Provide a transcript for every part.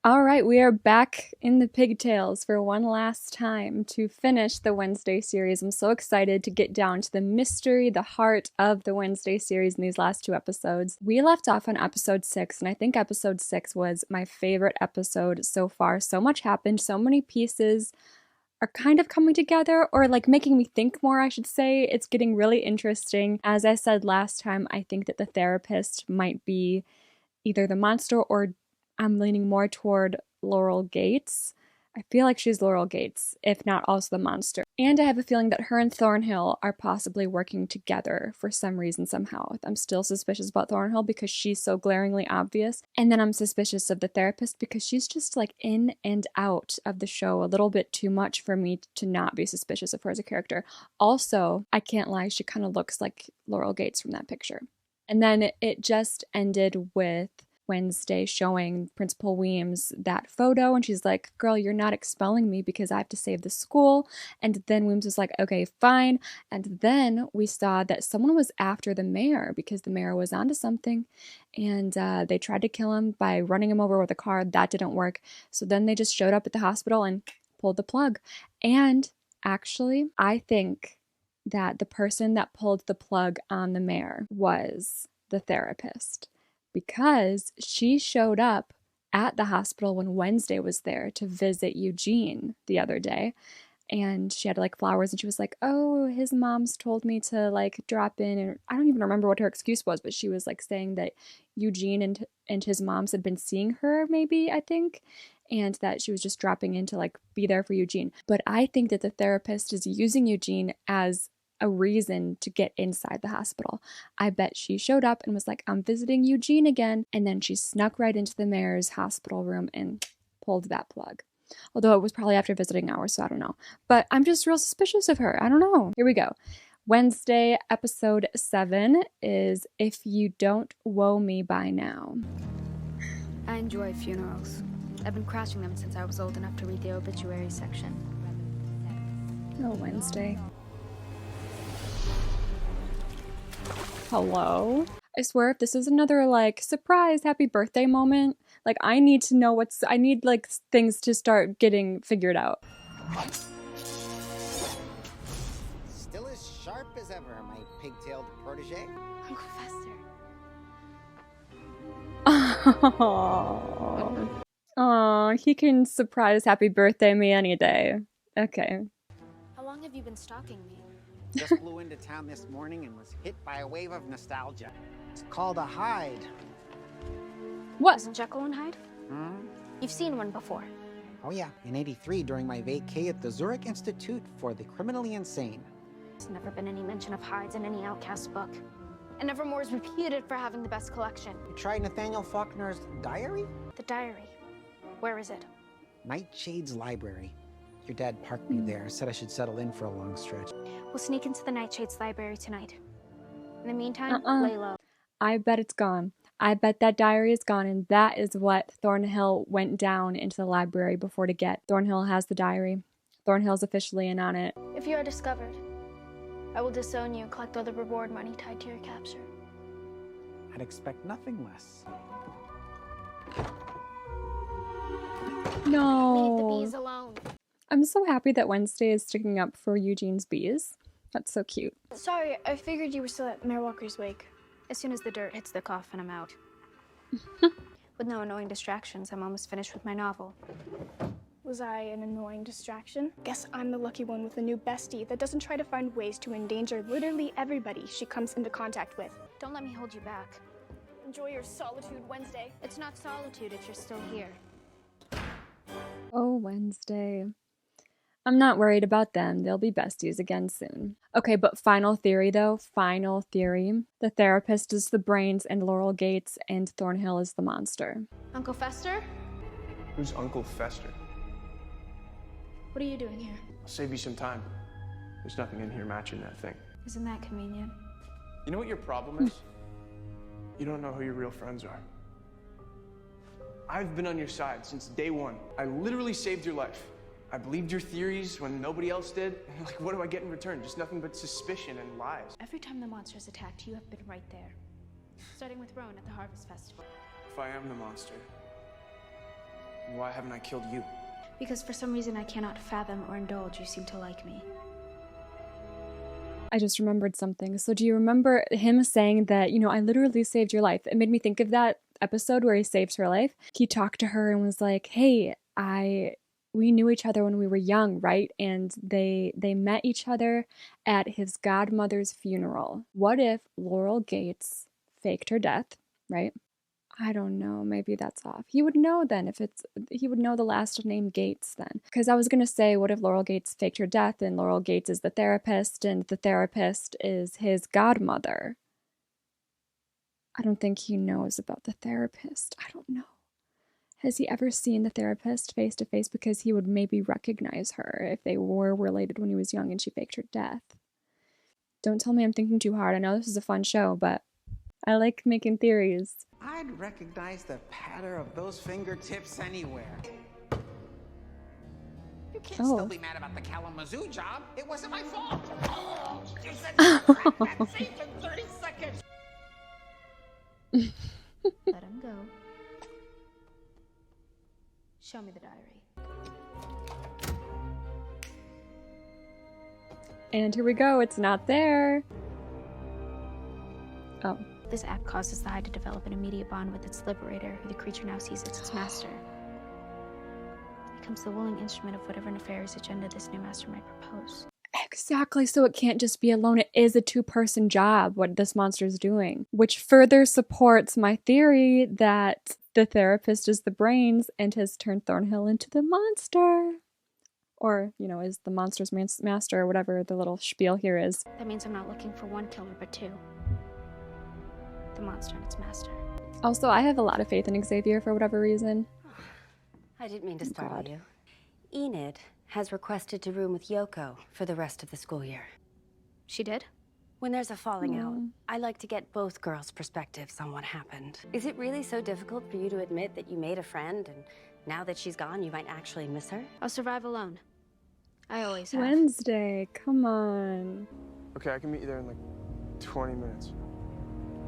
All right, we are back in the pigtails for one last time to finish the Wednesday series. I'm so excited to get down to the mystery, the heart of the Wednesday series in these last two episodes. We left off on episode 6, and I think episode 6 was my favorite episode so far. So much happened, so many pieces are kind of coming together, or like making me think more, I should say. It's getting really interesting. As I said last time, I think that the therapist might be either the monster, or I'm leaning more toward Laurel Gates. I feel like she's Laurel Gates, if not also the monster. And I have a feeling that her and Thornhill are possibly working together for some reason, somehow. I'm still suspicious about Thornhill because she's so glaringly obvious. And then I'm suspicious of the therapist because she's just like in and out of the show a little bit too much for me to not be suspicious of her as a character. Also, I can't lie, she kind of looks like Laurel Gates from that picture. And then it just ended with Wednesday showing Principal Weems that photo, and she's like, girl, you're not expelling me because I have to save the school. And then Weems was like, okay, fine. And then we saw that someone was after the mayor because the mayor was onto something, and they tried to kill him by running him over with a car. That didn't work. So then they just showed up at the hospital and pulled the plug. And actually, I think that the person that pulled the plug on the mayor was the therapist, because she showed up at the hospital when Wednesday was there to visit Eugene the other day. And she had like flowers, and she was like, oh, his mom's told me to like drop in. And I don't even remember what her excuse was, but she was like saying that Eugene and his moms had been seeing her, maybe, I think, and that she was just dropping in to like be there for Eugene. But I think that the therapist is using Eugene as a reason to get inside the hospital. I bet she showed up and was like, I'm visiting Eugene again. And then she snuck right into the mayor's hospital room and pulled that plug. Although it was probably after visiting hours, so I don't know. But I'm just real suspicious of her. I don't know. Here we go. Wednesday, episode 7 is If You Don't Woe Me By Now. I enjoy funerals. I've been crashing them since I was old enough to read the obituary section. Oh, Wednesday. Hello? I swear, if this is another like surprise happy birthday moment, like I need to know I need like things to start getting figured out. Still as sharp as ever, my pigtailed protege. Uncle Fester. Oh. Oh, he can surprise happy birthday me any day. Okay. How long have you been stalking me? Just flew into town this morning and was hit by a wave of nostalgia. It's called a Hyde. What? Isn't Jekyll and Hyde? Hmm? You've seen one before. Oh yeah, in '83 during my vacay at the Zurich Institute for the Criminally Insane. There's never been any mention of Hydes in any Outcast book. And Nevermore is reputed for having the best collection. You tried Nathaniel Faulkner's diary? The diary. Where is it? Nightshade's library. Your dad parked me there, said I should settle in for a long stretch. We'll sneak into the Nightshade's library tonight. In the meantime, lay low. I bet it's gone. I bet that diary is gone, and that is what Thornhill went down into the library before to get. Thornhill has the diary. Thornhill's officially in on it. If you are discovered, I will disown you and collect all the reward money tied to your capture. I'd expect nothing less. No. Leave the bees alone. I'm so happy that Wednesday is sticking up for Eugene's bees. That's so cute. Sorry, I figured you were still at Mayor Walker's wake. As soon as the dirt hits the coffin, I'm out. With no annoying distractions, I'm almost finished with my novel. Was I an annoying distraction? Guess I'm the lucky one with a new bestie that doesn't try to find ways to endanger literally everybody she comes into contact with. Don't let me hold you back. Enjoy your solitude, Wednesday. It's not solitude if you're still here. Oh, Wednesday. I'm not worried about them. They'll be besties again soon. Okay, but final theory though. Final theory. The therapist is the brains and Laurel Gates, and Thornhill is the monster. Uncle Fester? Who's Uncle Fester? What are you doing here? I'll save you some time. There's nothing in here matching that thing. Isn't that convenient? You know what your problem is? You don't know who your real friends are. I've been on your side since day one. I literally saved your life. I believed your theories when nobody else did. Like, what do I get in return? Just nothing but suspicion and lies. Every time the monsters attacked, you have been right there. Starting with Roan at the Harvest Festival. If I am the monster, Why haven't I killed you? Because for some reason I cannot fathom or indulge, you seem to like me. I just remembered something. So do you remember him saying that, I literally saved your life? It made me think of that episode where he saved her life. He talked to her and was like, hey, we knew each other when we were young, right? And they met each other at his godmother's funeral. What if Laurel Gates faked her death, right? I don't know, maybe that's off. He would know then he would know the last name Gates then. Because I was going to say, what if Laurel Gates faked her death and Laurel Gates is the therapist and the therapist is his godmother? I don't think he knows about the therapist. I don't know. Has he ever seen the therapist face to face? Because he would maybe recognize her if they were related when he was young and she faked her death. Don't tell me I'm thinking too hard. I know this is a fun show, but I like making theories. I'd recognize the patter of those fingertips anywhere. You can't still be mad about the Kalamazoo job. It wasn't my fault. Oh, you said you cracked that safe in 30 seconds. Let him go. Show me the diary. And here we go. It's not there. Oh. This act causes the Hive to develop an immediate bond with its liberator, who the creature now sees as its master. It becomes the willing instrument of whatever nefarious agenda this new master might propose. Exactly, so it can't just be alone. It is a two-person job, what this monster is doing. Which further supports my theory that the therapist is the brains and has turned Thornhill into the monster. Or, is the monster's master, or whatever the little spiel here is. That means I'm not looking for one killer, but two. The monster and its master. Also, I have a lot of faith in Xavier for whatever reason. I didn't mean to startle you. Enid has requested to room with Yoko for the rest of the school year. She did? When there's a falling out, I like to get both girls' perspectives on what happened. Is it really so difficult for you to admit that you made a friend and now that she's gone, you might actually miss her? I'll survive alone. I always have. Wednesday, come on. Okay, I can meet you there in like 20 minutes.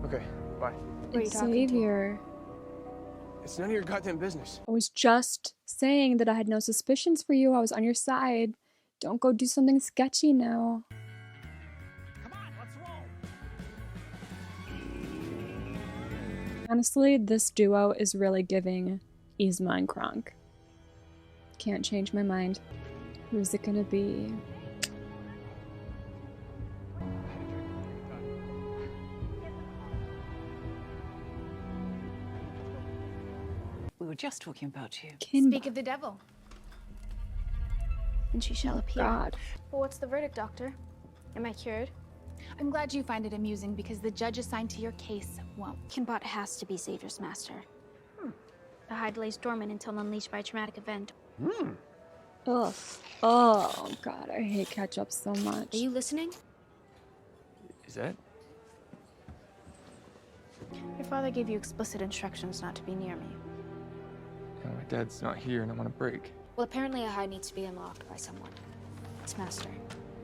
Okay, bye. It's Xavier. It's none of your goddamn business. I was just saying that I had no suspicions for you. I was on your side. Don't go do something sketchy now. Come on, let's roll. Honestly, this duo is really giving Yzma and Kronk. Can't change my mind. Who's it gonna be? We were just talking about you. Speak of the devil. And she shall appear. God. Well, what's the verdict, Doctor? Am I cured? I'm glad you find it amusing because the judge assigned to your case won't. Kinbot has to be Xavier's master. The Hive lays dormant until unleashed by a traumatic event. Ugh. Oh, God, I hate ketchup so much. Are you listening? Is that? Your father gave you explicit instructions not to be near me. No, my dad's not here and I'm on a break. Well, apparently a Hive needs to be unlocked by someone. Its master.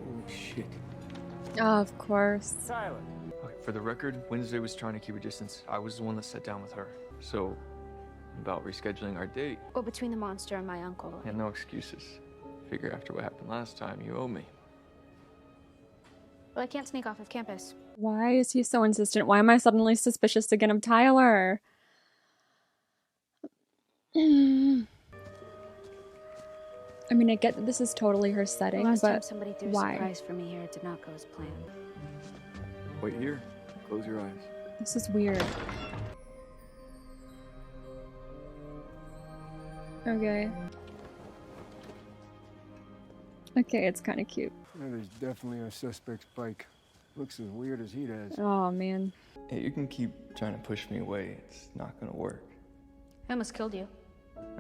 Oh, shit. Oh, of course. Tyler. Okay, for the record, Wednesday was trying to keep a distance. I was the one that sat down with her. So, about rescheduling our date. Or between the monster and my uncle. And no excuses. Figure after what happened last time, you owe me. Well, I can't sneak off of campus. Why is he so insistent? Why am I suddenly suspicious again of Tyler? I mean, I get that this is totally her setting, The last time but somebody threw a why? surprise for me here, it did not go as planned. Wait here. Close your eyes. This is weird. Okay. Okay, it's kind of cute. Yeah, there's definitely a suspect's bike. Looks as weird as he does. Oh, man. Hey, you can keep trying to push me away. It's not gonna work. I almost killed you.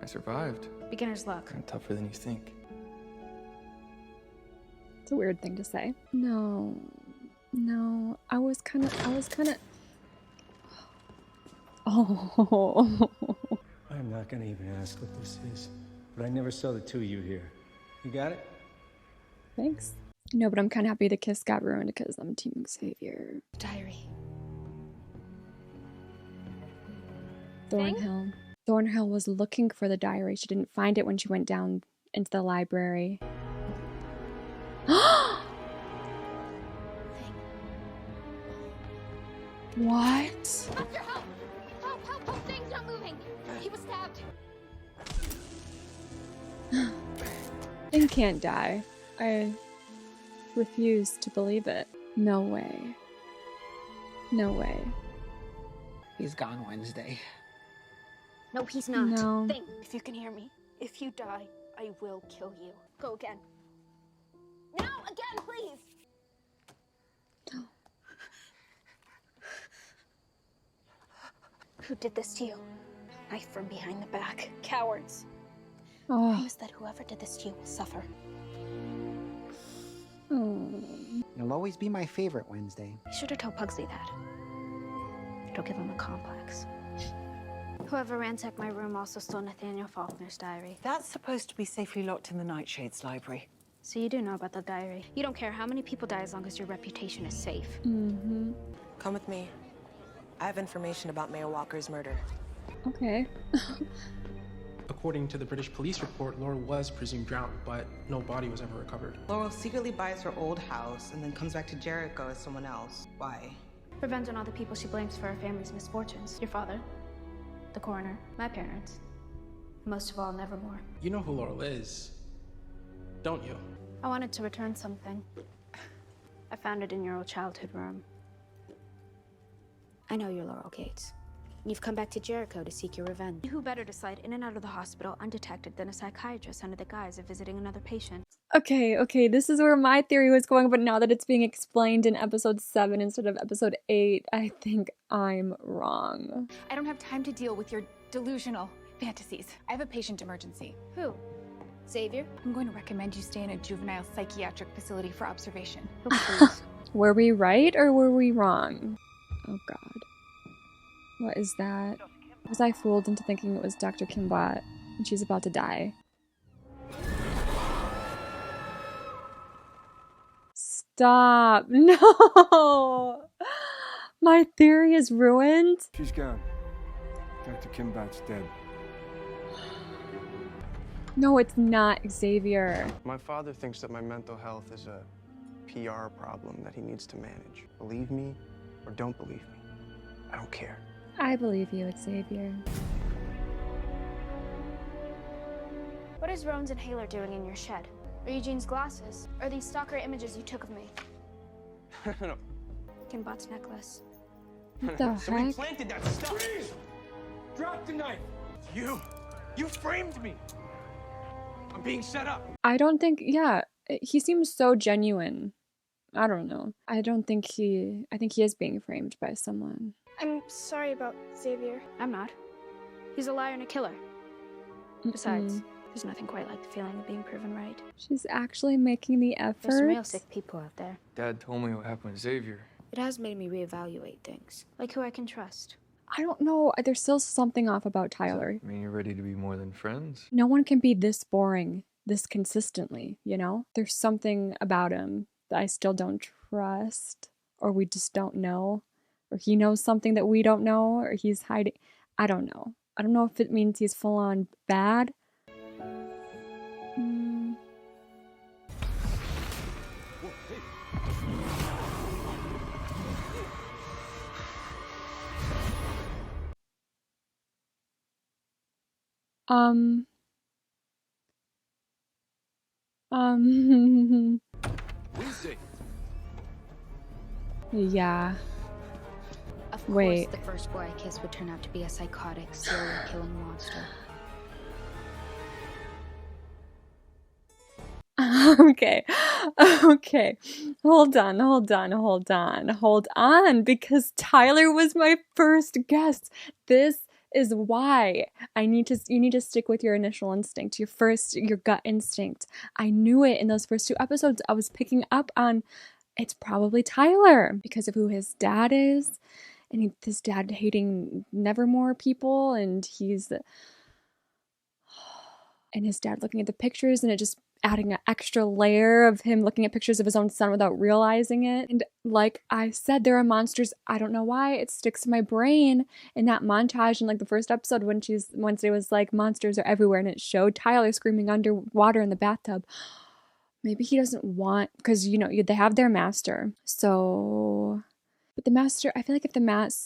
I survived. Beginner's luck. I'm tougher than you think. It's a weird thing to say. No. No. I was kind of... Oh. I'm not gonna even ask what this is, but I never saw the two of you here. You got it? Thanks. No, but I'm kind of happy the kiss got ruined because I'm Team Xavier. Diary. Thornhill. Thornhill was looking for the diary. She didn't find it when she went down into the library. What? Doctor, help! Help, help, help! Thing's not moving! He was stabbed! Thing can't die. I refuse to believe it. No way. No way. He's gone Wednesday. No, he's not. No. Thing. If you can hear me, if you die, I will kill you. Go again. Now, again, please! Who did this to you? Knife from behind the back. Cowards. I Oh. promise that whoever did this to you will suffer. You'll always be my favorite, Wednesday. You should have told Pugsley that. It'll give him a complex. Whoever ransacked my room also stole Nathaniel Faulkner's diary. That's supposed to be safely locked in the Nightshades library. So you do know about the diary. You don't care how many people die as long as your reputation is safe. Mm-hmm. Come with me. I have information about Mayor Walker's murder. Okay. According to the British police report, Laura was presumed drowned, but no body was ever recovered. Laurel secretly buys her old house and then comes back to Jericho as someone else. Why? Revenge on all the people she blames for her family's misfortunes. Your father, the coroner, my parents, and most of all, Nevermore. You know who Laurel is, don't you? I wanted to return something. I found it in your old childhood room. I know you're Laurel Gates. You've come back to Jericho to seek your revenge. Who better to slide in and out of the hospital undetected than a psychiatrist under the guise of visiting another patient? Okay, this is where my theory was going, but now that it's being explained in episode 7 instead of episode 8, I think I'm wrong. I don't have time to deal with your delusional fantasies. I have a patient emergency. Who? Xavier? I'm going to recommend you stay in a juvenile psychiatric facility for observation. Who, please? Were we right or were we wrong? Oh god. What is that? Was I fooled into thinking it was Dr. Kimbot and she's about to die? Stop! No! My theory is ruined? She's gone. Dr. Kimbot's dead. No, it's not, Xavier. My father thinks that my mental health is a PR problem that he needs to manage. Believe me or don't believe me, I don't care. I believe you, Xavier. What is Rowan's inhaler doing in your shed? Are Eugene's glasses? Are these stalker images you took of me? No. Kimbot's necklace. What the Somebody heck? planted that stuff. Please! Drop the knife! You framed me. I'm being set up. I don't think, yeah, he seems so genuine. I don't know. I think he is being framed by someone. I'm sorry about Xavier. I'm not. He's a liar and a killer. Besides, there's nothing quite like the feeling of being proven right. She's actually making the effort. There's some real sick people out there. Dad told me what happened to Xavier. It has made me reevaluate things. Like who I can trust. I don't know. There's still something off about Tyler. I mean, you're ready to be more than friends? No one can be this boring, this consistently, you know? There's something about him that I still don't trust, or we just don't know, or he knows something that we don't know, or he's hiding. I don't know. I don't know if it means he's full on bad. Wednesday. Yeah. Of Wait. course, the first boy I kissed would turn out to be a psychotic, serial killing monster. Okay. Hold on, because Tyler was my first guess. This is why you need to stick with your initial instinct, your gut instinct. I knew it in those first 2 episodes. I was picking up on it's probably Tyler because of who his dad is, and his dad hating Nevermore people, and his dad looking at the pictures, and adding an extra layer of him looking at pictures of his own son without realizing it. And like I said, there are monsters. I don't know why it sticks to my brain in that montage in like the first episode when Wednesday was like, monsters are everywhere, and it showed Tyler screaming underwater in the bathtub. Maybe he doesn't want, because they have their master. So, but the master, I feel like if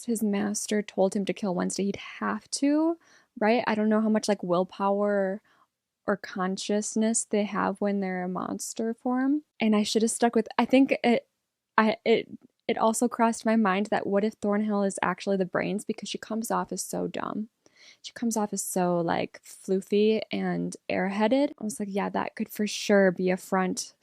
his master told him to kill Wednesday, he'd have to, right? I don't know how much like willpower or consciousness they have when they're a monster form. And I should have stuck with, I think it also crossed my mind that what if Thornhill is actually the brains, because she comes off as so dumb. She comes off as so like floofy and airheaded. I was like, yeah, that could for sure be a front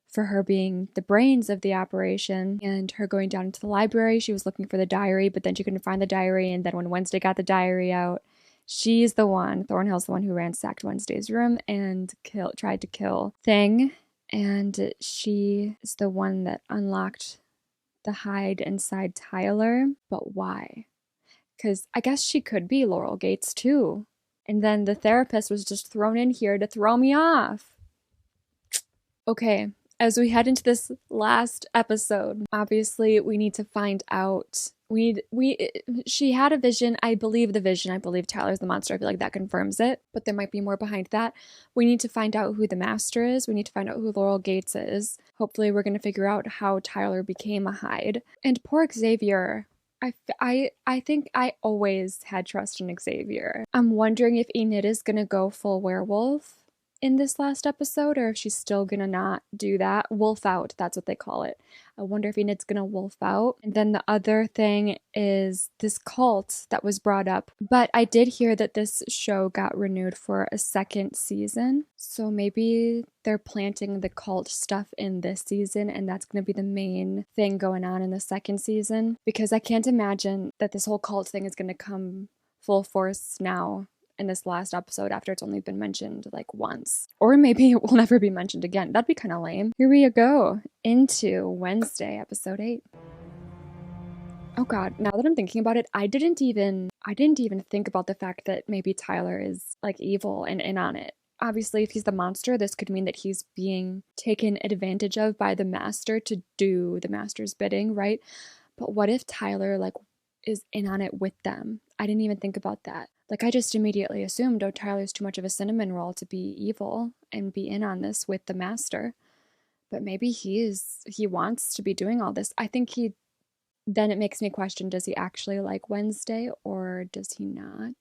for her being the brains of the operation, and her going down into the library. She was looking for the diary, but then she couldn't find the diary. And then when Wednesday got the diary out, she's the one, Thornhill's the one who ransacked Wednesday's room and tried to kill Thing. And she is the one that unlocked the hide inside Tyler. But why? Because I guess she could be Laurel Gates too. And then the therapist was just thrown in here to throw me off. Okay, as we head into this last episode, obviously we need to find out. She had a vision. I believe the vision. I believe Tyler's the monster. I feel like that confirms it. But there might be more behind that. We need to find out who the master is. We need to find out who Laurel Gates is. Hopefully we're going to figure out how Tyler became a Hyde. And poor Xavier. I think I always had trust in Xavier. I'm wondering if Enid is going to go full werewolf in this last episode, or if she's still gonna not do that. Wolf out, that's what they call it. I wonder if Enid's gonna wolf out. And then the other thing is this cult that was brought up. But I did hear that this show got renewed for a second season. So maybe they're planting the cult stuff in this season, and that's gonna be the main thing going on in the second season. Because I can't imagine that this whole cult thing is gonna come full force now in this last episode after it's only been mentioned like once. Or maybe it will never be mentioned again. That'd be kind of lame. Here we go into Wednesday, episode 8. Oh god, now that I'm thinking about it, I didn't even think about the fact that maybe Tyler is like evil and in on it. Obviously, if he's the monster, this could mean that he's being taken advantage of by the master to do the master's bidding, right? But what if Tyler like is in on it with them? I didn't even think about that. Like, I just immediately assumed, oh, Tyler's too much of a cinnamon roll to be evil and be in on this with the master. But maybe he wants to be doing all this. I think then it makes me question, does he actually like Wednesday or does he not?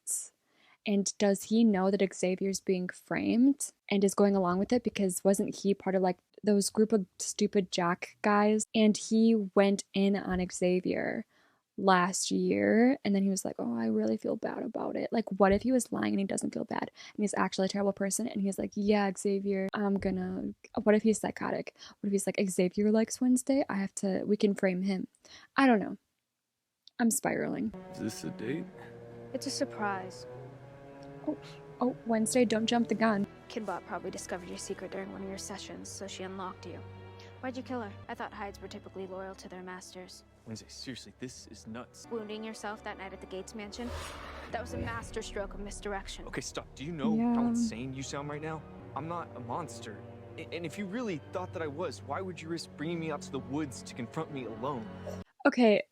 And does he know that Xavier's being framed and is going along with it? Because wasn't he part of like those group of stupid Jack guys? And he went in on Xavier last year, and then he was like, oh, I really feel bad about it. Like, what if he was lying and he doesn't feel bad and he's actually a terrible person, and he's like, yeah, Xavier, what if he's psychotic? What if he's like, Xavier likes Wednesday, we can frame him? I don't know. I'm spiraling. Is this a date? It's a surprise. Oh, Wednesday, don't jump the gun. Kidbot probably discovered your secret during one of your sessions, so she unlocked you. Why'd you kill her? I thought Hydes were typically loyal to their masters. Wednesday, seriously, this is nuts. Wounding yourself that night at the Gates mansion? That was a master stroke of misdirection. Okay, stop. Do you know how insane you sound right now? I'm not a monster. And if you really thought that I was, why would you risk bringing me out to the woods to confront me alone? Okay,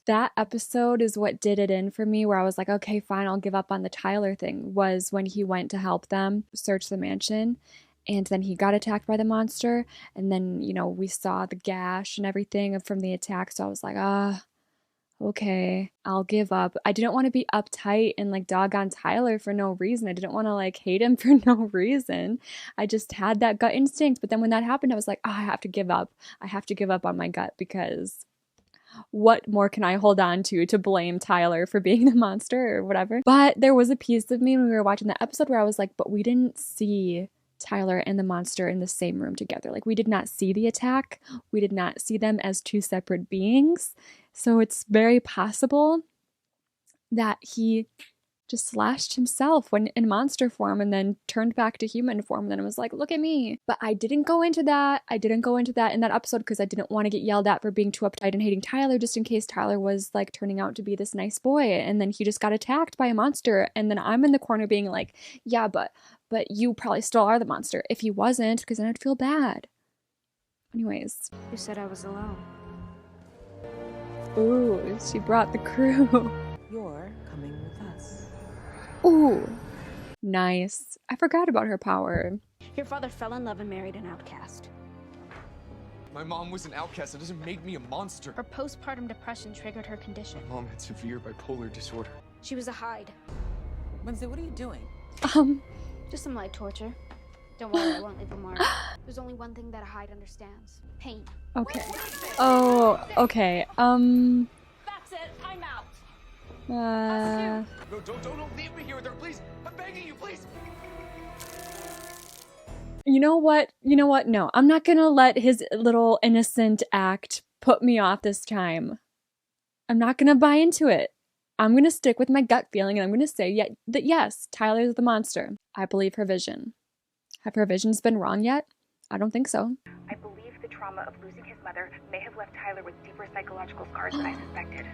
that episode is what did it in for me, where I was like, okay, fine, I'll give up on the Tyler thing, was when he went to help them search the mansion. And then he got attacked by the monster. And then, we saw the gash and everything from the attack. So I was like, okay, I'll give up. I didn't want to be uptight and like dog on Tyler for no reason. I didn't want to like hate him for no reason. I just had that gut instinct. But then when that happened, I was like, I have to give up. I have to give up on my gut, because what more can I hold on to blame Tyler for being the monster or whatever? But there was a piece of me when we were watching the episode where I was like, but we didn't see Tyler and the monster in the same room together. Like, we did not see the attack. We did not see them as two separate beings. So it's very possible that he just slashed himself when in monster form and then turned back to human form. And then it was like, look at me. But I didn't go into that. I didn't go into that in that episode because I didn't want to get yelled at for being too uptight and hating Tyler, just in case Tyler was like turning out to be this nice boy. And then he just got attacked by a monster. And then I'm in the corner being like, yeah, but you probably still are the monster. If he wasn't, because then I'd feel bad. Anyways. Who said I was alone? Ooh, she brought the crew. You're coming with us. Ooh, nice. I forgot about her power. Your father fell in love and married an outcast. My mom was an outcast. That doesn't make me a monster. Her postpartum depression triggered her condition. My mom had severe bipolar disorder. She was a Hyde. Wednesday, what are you doing? Just some light torture. Don't worry, I won't leave a mark. There's only one thing that a Hyde understands. Pain. Okay. Oh, okay. That's it, I'm out. No, don't leave me here with her, please. I'm begging you, please. You know what? No, I'm not gonna let his little innocent act put me off this time. I'm not gonna buy into it. I'm gonna stick with my gut feeling and I'm gonna say that yes, Tyler's the monster. I believe her vision. Have her visions been wrong yet? I don't think so. I believe the trauma of losing his mother may have left Tyler with deeper psychological scars than I suspected.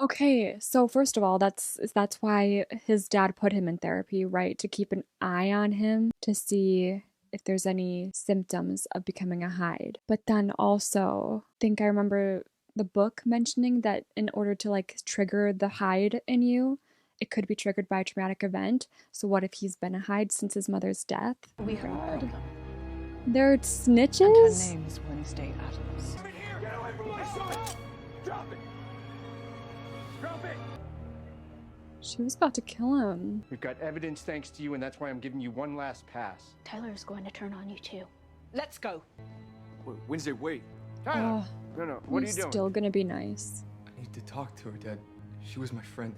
Okay, so first of all, that's why his dad put him in therapy, right? To keep an eye on him, to see if there's any symptoms of becoming a Hyde. But then also, I think I remember the book mentioning that in order to like trigger the Hyde in you, it could be triggered by a traumatic event. So what if he's been a Hyde since his mother's death? We heard all of them. They're snitches? And her name is Wednesday Addams. Get away from my son! Drop it! Drop it! She was about to kill him. We've got evidence thanks to you, and that's why I'm giving you one last pass. Tyler is going to turn on you too. Let's go. Wednesday, wait. Tyler! No, what are you doing? Still gonna be nice. I need to talk to her, Dad. She was my friend.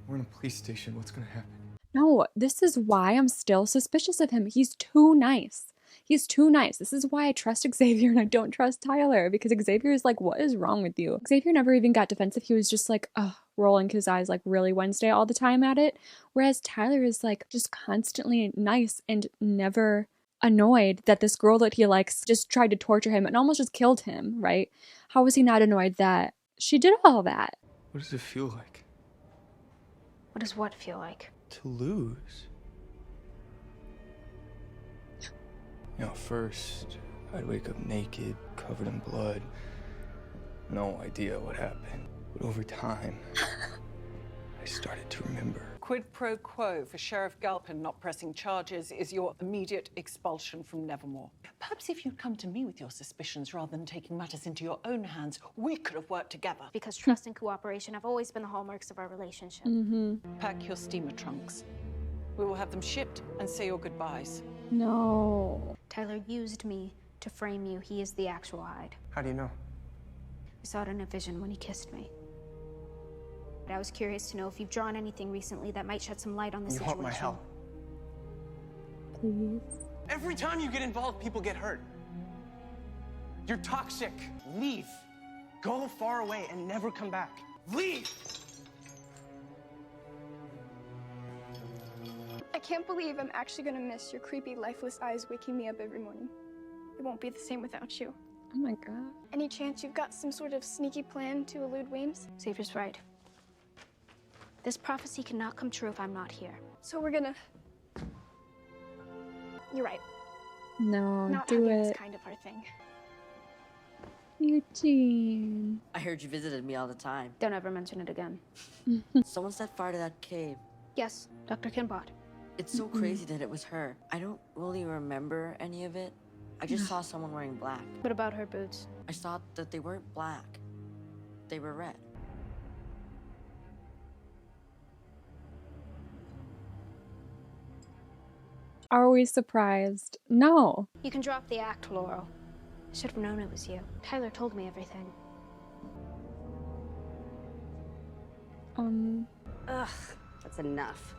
We're in a police station. What's gonna happen? No, this is why I'm still suspicious of him. He's too nice. He's too nice. This is why I trust Xavier and I don't trust Tyler, because Xavier is like, what is wrong with you? Xavier never even got defensive. He was just like, rolling his eyes like really Wednesday all the time at it. Whereas Tyler is like just constantly nice and never annoyed that this girl that he likes just tried to torture him and almost just killed him, right? How was he not annoyed that she did all that? What does it feel like? What does what feel like? To lose. You know, first, I'd wake up naked, covered in blood. No idea what happened. But over time, I started to remember. Quid pro quo for Sheriff Galpin not pressing charges is your immediate expulsion from Nevermore. Perhaps if you'd come to me with your suspicions rather than taking matters into your own hands, we could have worked together. Because trust and cooperation have always been the hallmarks of our relationship. Pack your steamer trunks. We will have them shipped and say your goodbyes. No. Tyler used me to frame you. He is the actual Hyde. How do you know? I saw it in a vision when he kissed me. But I was curious to know if you've drawn anything recently that might shed some light on the You situation. want my help? Please. Every time you get involved, people get hurt. You're toxic. Leave. Go far away and never come back. Leave! I can't believe I'm actually gonna miss your creepy, lifeless eyes waking me up every morning. It won't be the same without you. Oh my god. Any chance you've got some sort of sneaky plan to elude Weems? Xavier's right. This prophecy cannot come true if I'm not here. So we're gonna... You're right. No, Not do hugging it. is kind of our thing. Eugene. I heard you visited me all the time. Don't ever mention it again. Someone set fire to that cave. Yes, Dr. Kinbot. It's so crazy that it was her. I don't really remember any of it. I just saw someone wearing black. What about her boots? I saw that they weren't black. They were red. Are we surprised? No. You can drop the act, Laurel. I should have known it was you. Tyler told me everything. Ugh, that's enough.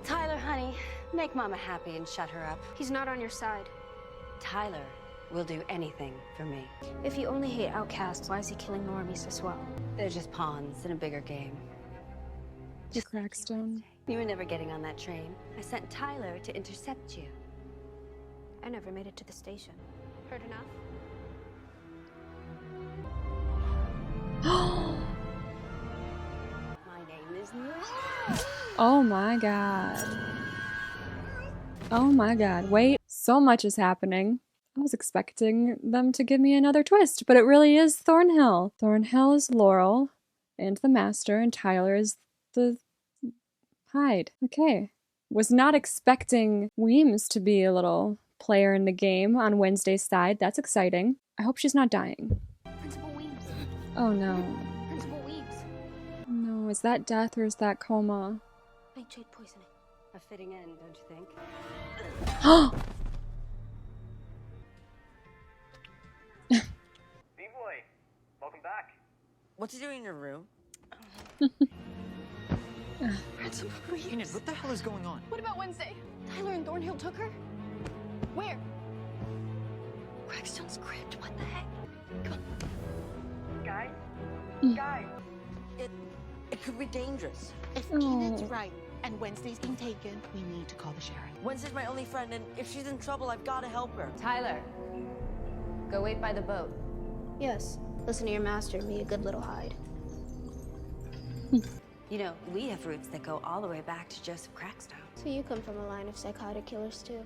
Tyler, honey, make Mama happy and shut her up. He's not on your side. Tyler will do anything for me. If you only hate outcasts, why is he killing normies as well? They're just pawns in a bigger game. The Crackstone. You were never getting on that train. I sent Tyler to intercept you. I never made it to the station. Heard enough? My name is Oh my god. Oh my god. Wait, so much is happening. I was expecting them to give me another twist, but it really is Thornhill. Thornhill is Laurel and the Master, and Tyler is the Hyde. Okay. Was not expecting Weems to be a little player in the game on Wednesday's side. That's exciting. I hope she's not dying. Principal Weems. Oh no. Principal Weems. No, is that death or is that coma? Nightshade poisoning. a fitting end, don't you think? B-boy, welcome back. What's he doing in your room? Enid, what the hell is going on? What about Wednesday? Tyler and Thornhill took her? Where? Crackstone's crypt, what the heck? Guys? Guys? It could be dangerous. If Enid's right and Wednesday's being taken, we need to call the sheriff. Wednesday's my only friend, and if she's in trouble, I've got to help her. Tyler, go wait by the boat. Yes. Listen to your master and be a good little Hyde. You know, we have roots that go all the way back to Joseph Crackstone. So you come from a line of psychotic killers, too?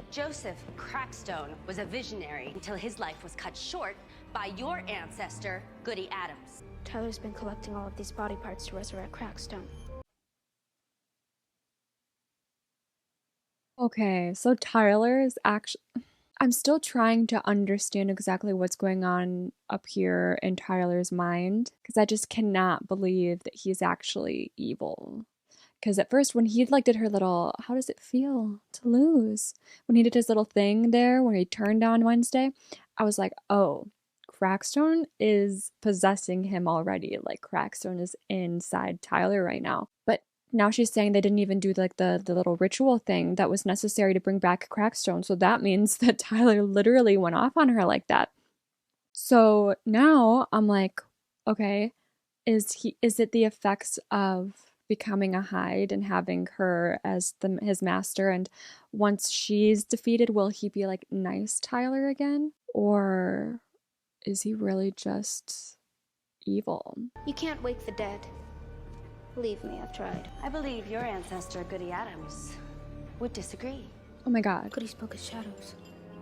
Joseph Crackstone was a visionary until his life was cut short by your ancestor, Goody Adams. Tyler's been collecting all of these body parts to resurrect Crackstone. Okay, so Tyler is actually... I'm still trying to understand exactly what's going on up here in Tyler's mind, because I just cannot believe that he's actually evil. Because at first, when he did her little, how does it feel to lose? When he did his little thing there, where he turned on Wednesday, I was like, oh, Crackstone is possessing him already. Like, Crackstone is inside Tyler right now. But now she's saying they didn't even do the little ritual thing that was necessary to bring back Crackstone. So that means that Tyler literally went off on her like that. So now I'm like, okay, is it the effects of becoming a Hyde and having her as his master, and once she's defeated, will he be like nice Tyler again? Or is he really just evil? You can't wake the dead. Believe me, I've tried. I believe your ancestor, Goody Adams, would disagree. Oh my god. Goody spoke as shadows.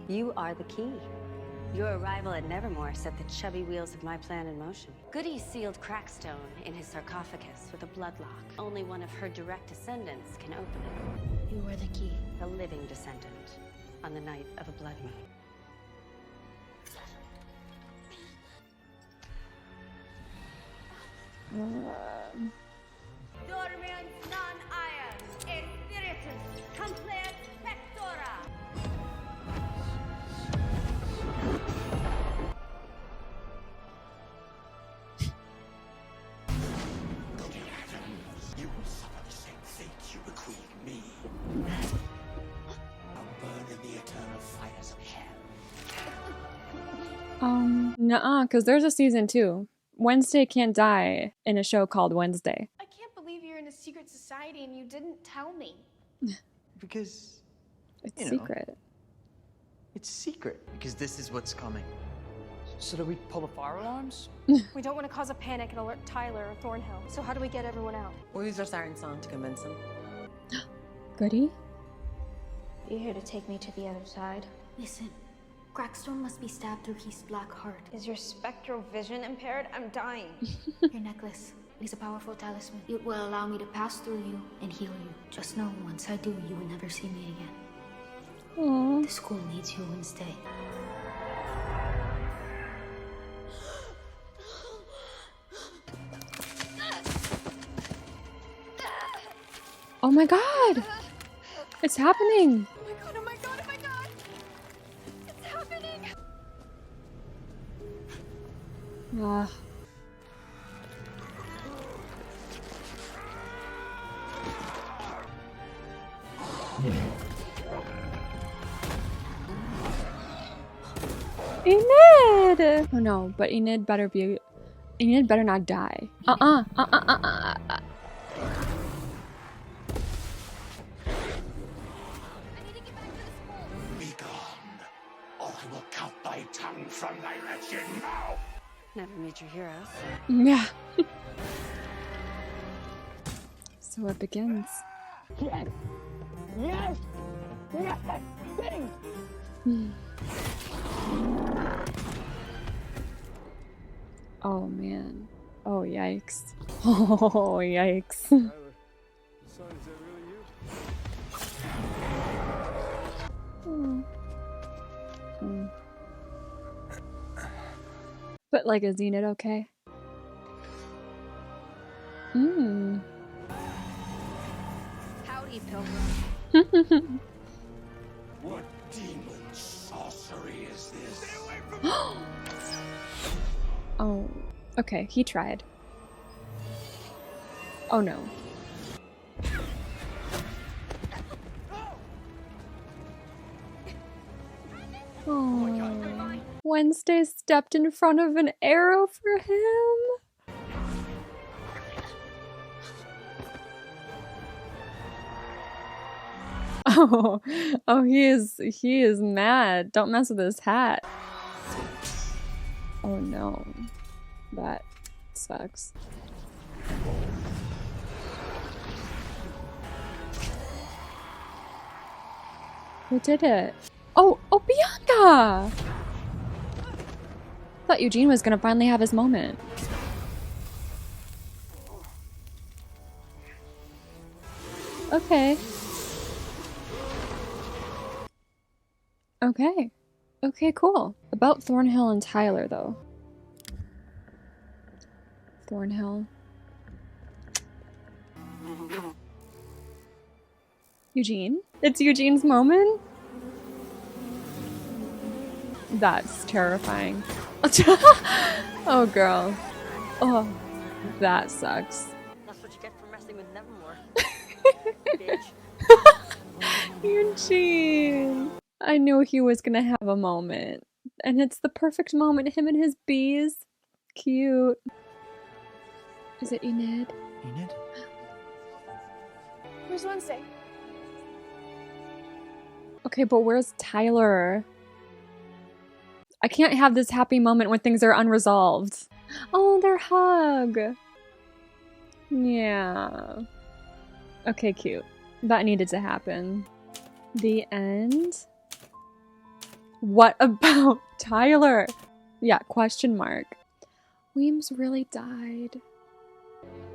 You are the key. Your arrival at Nevermore set the chubby wheels of my plan in motion. Goody sealed Crackstone in his sarcophagus with a bloodlock. Only one of her direct descendants can open it. You were the key. A living descendant on the night of a blood moon. Dormiens non iam, spiritus complet pectora. You will suffer the same fate you bequeathed me. I'll burn in the eternal fires of hell. Nuh-uh, because there's a season 2. Wednesday can't die in a show called Wednesday. I can't believe you're in a secret society and you didn't tell me. Because it's secret. It's secret because this is what's coming. So do we pull the fire alarms? We don't want to cause a panic and alert Tyler or Thornhill. So how do we get everyone out? We'll use our siren song to convince them. Goody? You're here to take me to the other side. Listen, Crackstone must be stabbed through his black heart. Is your spectral vision impaired? I'm dying. Your necklace is a powerful talisman. It will allow me to pass through you and heal you. Just know, once I do, you will never see me again. Aww. The school needs you and stay. Oh my god! It's happening! Oh my god, oh my god, oh my god! It's happening! Ah. Enid! Oh no, but Enid better not die. Or I will count thy tongue from thy wretched mouth. Never meet your heroes. Yeah. So it begins. Yes! Yes! Yes! Thing! Oh man. Oh yikes. Oh yikes. Tyler, son, is that really you? But like, is Enid okay? Howdy, Pilgrim. What demon sorcery is this? Oh, okay, he tried. Oh no. Oh, Wednesday stepped in front of an arrow for him. Oh, he is mad. Don't mess with his hat. Oh no, that sucks. Who did it? Oh, Bianca! Thought Eugene was gonna finally have his moment. Okay. Okay. Okay, cool. About Thornhill and Tyler, though. Thornhill. Eugene? It's Eugene's moment? That's terrifying. Oh, girl. Oh, that sucks. That's what you get for messing with Nevermore. Bitch. Eugene. I knew he was gonna have a moment. And it's the perfect moment, him and his bees. Cute. Is it Enid? Enid? Where's Wednesday? Okay, but where's Tyler? I can't have this happy moment when things are unresolved. Oh, their hug. Yeah. Okay, cute. That needed to happen. The end? What about Tyler? Yeah, question mark. Weems really died.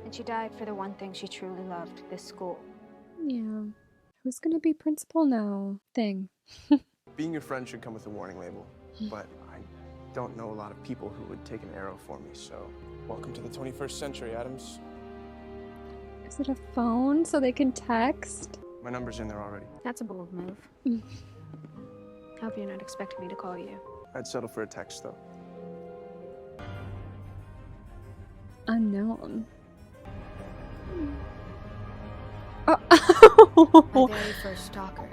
And she died for the one thing she truly loved, this school. Yeah. Who's gonna be principal now? Thing. Being your friend should come with a warning label, but I don't know a lot of people who would take an arrow for me, so welcome to the 21st century, Adams. Is it a phone so they can text? My number's in there already. That's a bold move. Hope you're not expecting me to call you. I'd settle for a text, though. Unknown. My very first stalker.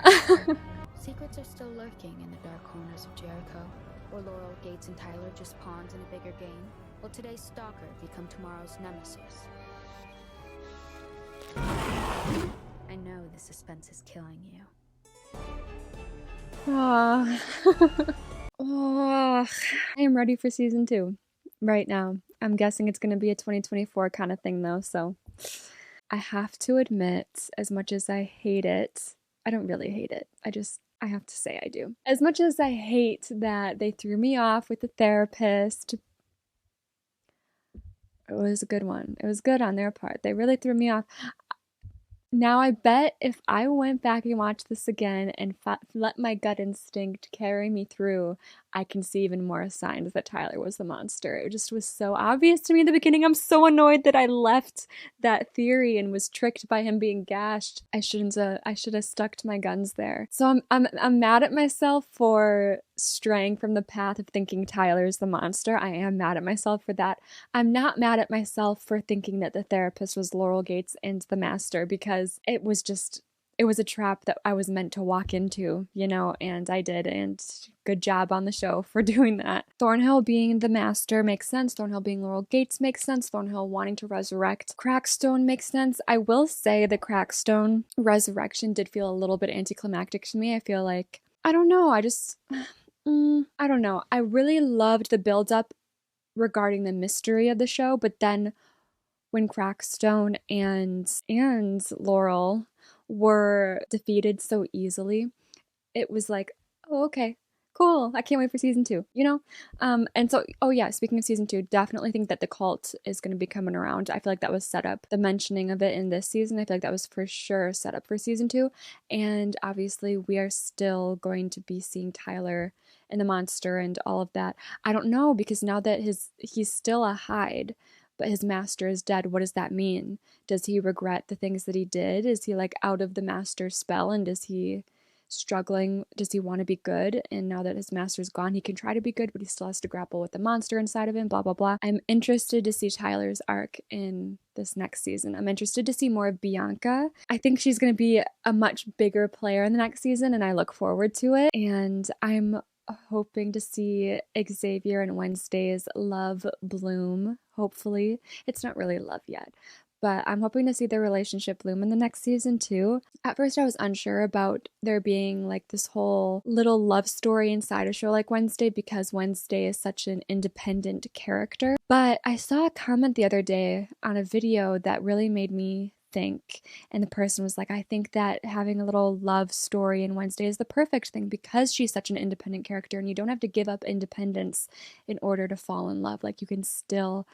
Secrets are still lurking in the dark corners of Jericho. Or Laurel, Gates, and Tyler just pawns in a bigger game? Will today's stalker become tomorrow's nemesis? I know the suspense is killing you. Oh, I am ready for season 2 right now. I'm guessing it's going to be a 2024 kind of thing though, so I have to admit, as much as I hate it, I don't really hate it. I have to say I do. As much as I hate that they threw me off with the therapist, it was a good one. It was good on their part. They really threw me off. Now, I bet if I went back and watched this again and let my gut instinct carry me through, I can see even more signs that Tyler was the monster. It just was so obvious to me in the beginning. I'm so annoyed that I left that theory and was tricked by him being gashed. I should have stuck to my guns there. So I'm mad at myself for straying from the path of thinking Tyler's the monster. I am mad at myself for that. I'm not mad at myself for thinking that the therapist was Laurel Gates and the master, because it was just it was a trap that I was meant to walk into, you know, and I did, and good job on the show for doing that. Thornhill being the master makes sense. Thornhill being Laurel Gates makes sense. Thornhill wanting to resurrect Crackstone makes sense. I will say the Crackstone resurrection did feel a little bit anticlimactic to me. I feel like, I don't know, I don't know. I really loved the build-up regarding the mystery of the show, but then when Crackstone and Laurel were defeated so easily, it was like, oh, okay, cool. I can't wait for season 2, you know? And so, oh yeah, speaking of season 2, definitely think that the cult is going to be coming around. I feel like that was set up. The mentioning of it in this season, I feel like that was for sure set up for season 2. And obviously we are still going to be seeing Tyler and the monster and all of that. I don't know, because now that he's still a Hyde, but his master is dead, what does that mean? Does he regret the things that he did? Is he like out of the master's spell, and is he struggling? Does he want to be good? And now that his master's gone, he can try to be good, but he still has to grapple with the monster inside of him, blah, blah, blah. I'm interested to see Tyler's arc in this next season. I'm interested to see more of Bianca. I think she's going to be a much bigger player in the next season, and I look forward to it. And I'm hoping to see Xavier and Wednesday's love bloom, hopefully. It's not really love yet, but I'm hoping to see their relationship bloom in the next season too. At first I was unsure about there being like this whole little love story inside a show like Wednesday, because Wednesday is such an independent character. But I saw a comment the other day on a video that really made me think, and the person was like, I think that having a little love story in Wednesday is the perfect thing, because she's such an independent character, and you don't have to give up independence in order to fall in love. Like, you can still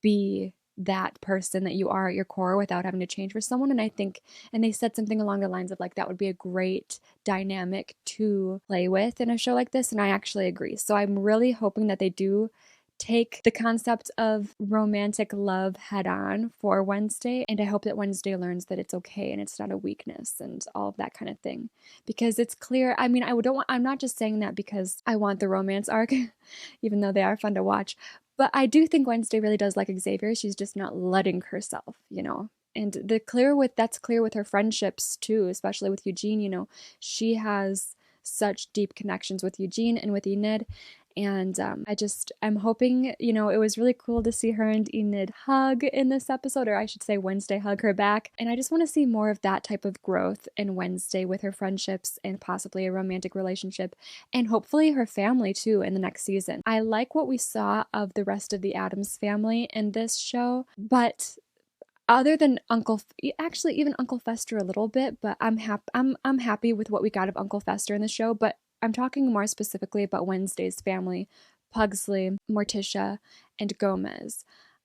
be that person that you are at your core without having to change for someone. And I think, and they said something along the lines of like, that would be a great dynamic to play with in a show like this, and I actually agree. So I'm really hoping that they do take the concept of romantic love head on for Wednesday, and I hope that Wednesday learns that it's okay and it's not a weakness and all of that kind of thing, because it's clear. I mean, I'm not just saying that because I want the romance arc, even though they are fun to watch, but I do think Wednesday really does like Xavier. She's just not letting herself, you know. And that's clear with her friendships too, especially with Eugene. You know, she has such deep connections with Eugene and with Enid. And I'm hoping, you know, it was really cool to see her and Enid hug in this episode, or I should say Wednesday hug her back. And I just want to see more of that type of growth in Wednesday with her friendships and possibly a romantic relationship, and hopefully her family too in the next season. I like what we saw of the rest of the Addams family in this show, but other than even Uncle Fester a little bit, but I'm happy with what we got of Uncle Fester in the show. But I'm talking more specifically about Wednesday's family, Pugsley, Morticia, and Gomez.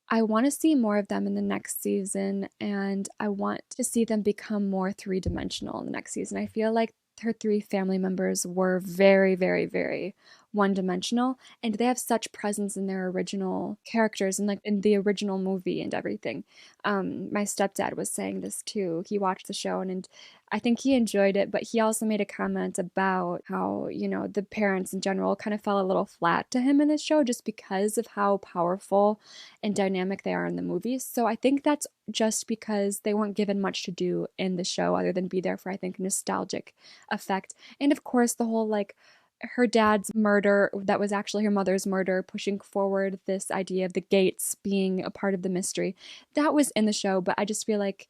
I want to see more of them in the next season, and I want to see them become more three-dimensional in the next season. I feel like her 3 family members were very, very, very one-dimensional, and they have such presence in their original characters and like in the original movie and everything. My stepdad was saying this too. He watched the show and I think he enjoyed it, but he also made a comment about how, you know, the parents in general kind of fell a little flat to him in this show just because of how powerful and dynamic they are in the movies. So I think that's just because they weren't given much to do in the show other than be there for, I think, nostalgic effect. And of course, the whole like her dad's murder, that was actually her mother's murder, pushing forward this idea of the Gates being a part of the mystery. That was in the show, but I just feel like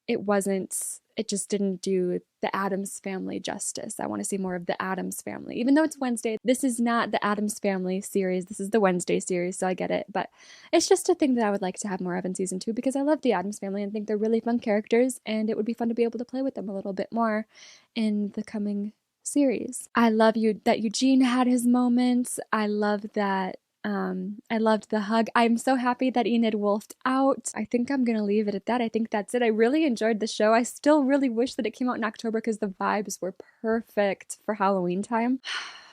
it just didn't do the Addams family justice. I want to see more of the Addams family. Even though it's Wednesday, this is not the Addams family series. This is the Wednesday series, so I get it. But it's just a thing that I would like to have more of in season 2 because I love the Addams family and think they're really fun characters, and it would be fun to be able to play with them a little bit more in the coming series. I love that Eugene had his moments. I love that I loved the hug. I'm so happy that Enid wolfed out. I think I'm gonna leave it at that. I think that's it. I really enjoyed the show. I still really wish that it came out in October because the vibes were perfect for Halloween time.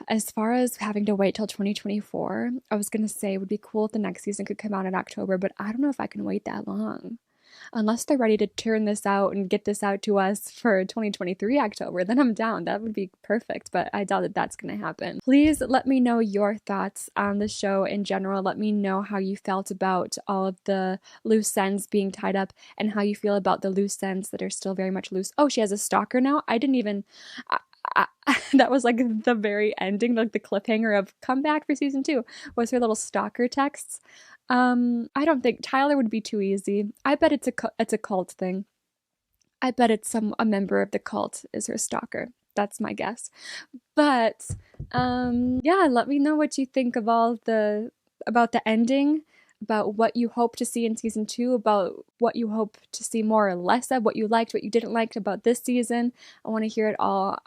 As far as having to wait till 2024, I was gonna say it would be cool if the next season could come out in October, but I don't know if I can wait that long. unless they're ready to turn this out and get this out to us for 2023 October, then I'm down. That would be perfect, but I doubt that that's going to happen. Please let me know your thoughts on the show in general. Let me know how you felt about all of the loose ends being tied up and how you feel about the loose ends that are still very much loose. Oh, she has a stalker now? I didn't even... that was like the very ending, like the cliffhanger of come back for season 2 was her little stalker texts. I don't think Tyler would be too easy. I bet it's a cult thing. I bet it's a member of the cult is her stalker. That's my guess. But yeah, let me know what you think of about the ending, about what you hope to see in season 2, about what you hope to see more or less of, what you liked, what you didn't like about this season. I want to hear it all.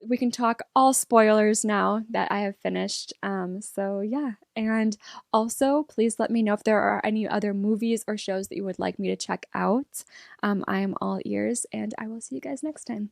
We can talk all spoilers now that I have finished. So yeah, and also please let me know if there are any other movies or shows that you would like me to check out. I am all ears, and I will see you guys next time.